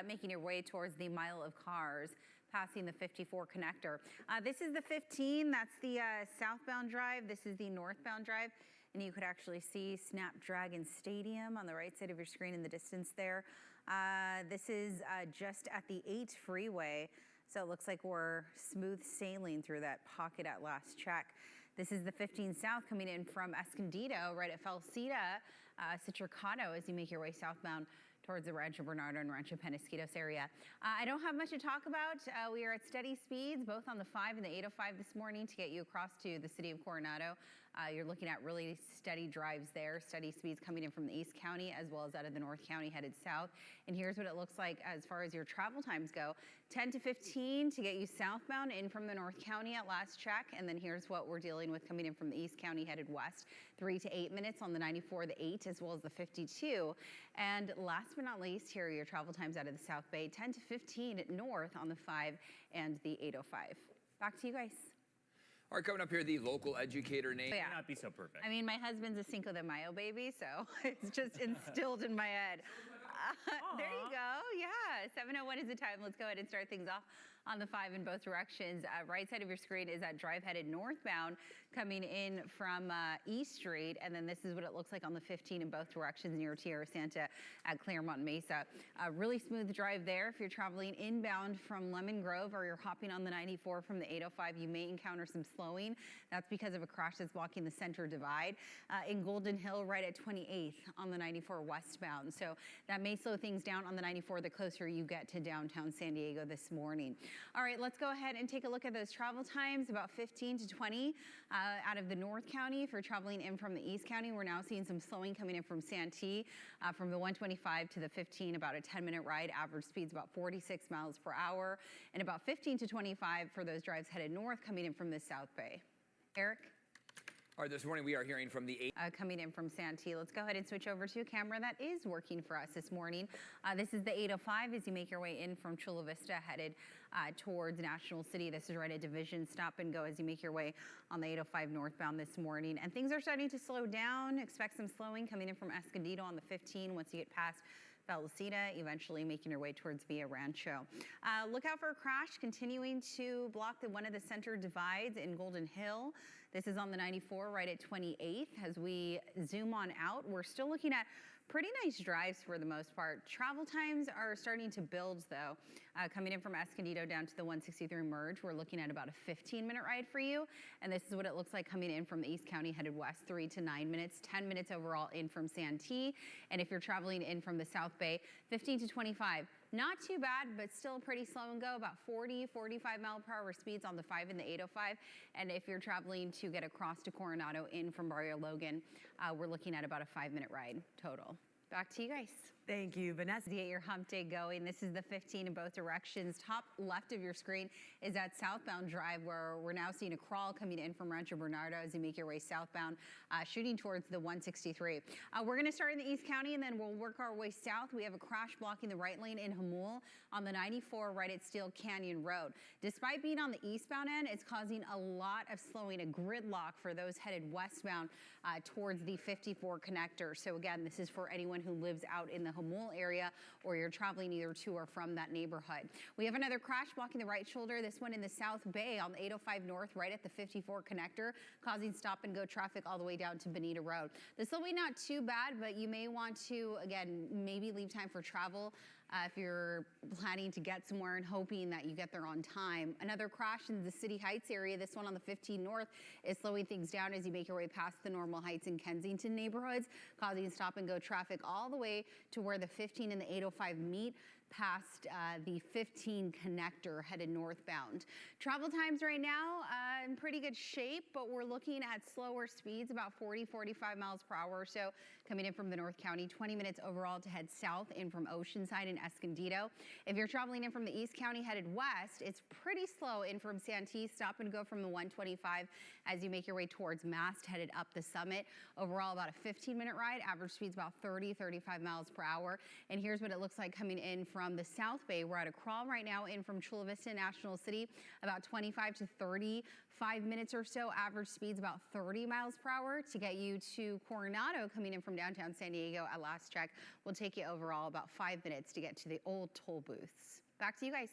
making your way towards the mile of cars, passing the 54 connector. This is the 15, that's the southbound drive. This is the northbound drive. And you could actually see Snapdragon Stadium on the right side of your screen in the distance there. This is just at the 8 freeway. So it looks like we're smooth sailing through that pocket at last check. This is the 15 south coming in from Escondido, right at Falsita, Citricado as you make your way southbound towards the Rancho Bernardo and Rancho Penasquitos area. I don't have much to talk about. We are at steady speeds, both on the 5 and the 805 this morning to get you across to the city of Coronado. You're looking at really steady drives there, steady speeds coming in from the East County as well as out of the North County headed south. And here's what it looks like as far as your travel times go. 10 to 15 to get you southbound in from the North County at last check. And then here's what we're dealing with coming in from the East County headed west. 3 to 8 minutes on the 94, the 8, as well as the 52. And last but not least, here are your travel times out of the South Bay, 10 to 15 north on the 5 and the 805. Back to you guys. All right, coming up here, the local educator name. Yeah. May not be so perfect. I mean, my husband's a Cinco de Mayo baby, so it's just instilled in my head. There you go. Yeah, 7:01 is the time. Let's go ahead and start things off on the 5 in both directions. Right side of your screen is that drive headed northbound coming in from East Street. And then this is what it looks like on the 15 in both directions near Tierra Santa at Claremont Mesa. Really smooth drive there. If you're traveling inbound from Lemon Grove or you're hopping on the 94 from the 805, you may encounter some slowing. That's because of a crash that's blocking the center divide. In Golden Hill, right at 28th on the 94 westbound. So that may slow things down on the 94 the closer you get to downtown San Diego this morning. All right, let's go ahead and take a look at those travel times, about 15 to 20 out of the North County. If you're traveling in from the East County, we're now seeing some slowing coming in from Santee from the 125 to the 15, about a 10-minute ride. Average speeds about 46 miles per hour, and about 15 to 25 for those drives headed north coming in from the South Bay. Eric? All right, this morning we are hearing from the 8. Coming in from Santee. Let's go ahead and switch over to a camera that is working for us this morning. This is the 805 as you make your way in from Chula Vista headed towards National City. This is right at Division. Stop and go as you make your way on the 805 northbound this morning. And things are starting to slow down. Expect some slowing coming in from Escondido on the 15 once you get past Falsita, eventually making your way towards Villa Rancho. Look out for a crash continuing to block one of the center divides in Golden Hill. This is on the 94 right at 28th. As we zoom on out, we're still looking at pretty nice drives for the most part. Travel times are starting to build though. Coming in from Escondido down to the 163 merge, we're looking at about a 15-minute ride for you. And this is what it looks like coming in from the East County headed west, 3 to 9 minutes, 10 minutes overall in from Santee. And if you're traveling in from the South Bay, 15 to 25. Not too bad, but still pretty slow and go, about 40, 45 mile per hour speeds on the 5 and the 805. And if you're traveling to get across to Coronado in from Barrio Logan, we're looking at about a 5-minute ride total. Back to you guys. Thank you, Vanessa. To get your hump day going, this is the 15 in both directions. Top left of your screen is that southbound drive where we're now seeing a crawl coming in from Rancho Bernardo as you make your way southbound, shooting towards the 163. We're going to start in the East County and then we'll work our way south. We have a crash blocking the right lane in Hamul on the 94 right at Steel Canyon Road. Despite being on the eastbound end, it's causing a lot of slowing, a gridlock for those headed westbound towards the 54 connector. So again, this is for anyone who lives out in the Hamul area or you're traveling either to or from that neighborhood. We have another crash blocking the right shoulder, this one in the South Bay on the 805 north right at the 54 connector, causing stop and go traffic all the way down to Bonita Road. This will be not too bad, but you may want to, again, maybe leave time for travel if you're planning to get somewhere and hoping that you get there on time. Another crash in the City Heights area, this one on the 15 north, is slowing things down as you make your way past the Normal Heights and Kensington neighborhoods, causing stop and go traffic all the way to where the 15 and the 805 meet, past the 15 connector headed northbound. Travel times right now in pretty good shape, but we're looking at slower speeds, about 40, 45 miles per hour or so coming in from the North County, 20 minutes overall to head south in from Oceanside and Escondido. If you're traveling in from the East County headed west, it's pretty slow in from Santee, stop and go from the 125 as you make your way towards Mast headed up the summit. Overall about a 15-minute ride, average speeds about 30, 35 miles per hour. And here's what it looks like coming in from the South Bay. We're at a crawl right now in from Chula Vista National City, about 25 to 35 minutes or so. Average speeds about 30 miles per hour to get you to Coronado coming in from downtown San Diego at last check. Will take you overall about 5 minutes to get get to the old toll booths. Back to you guys.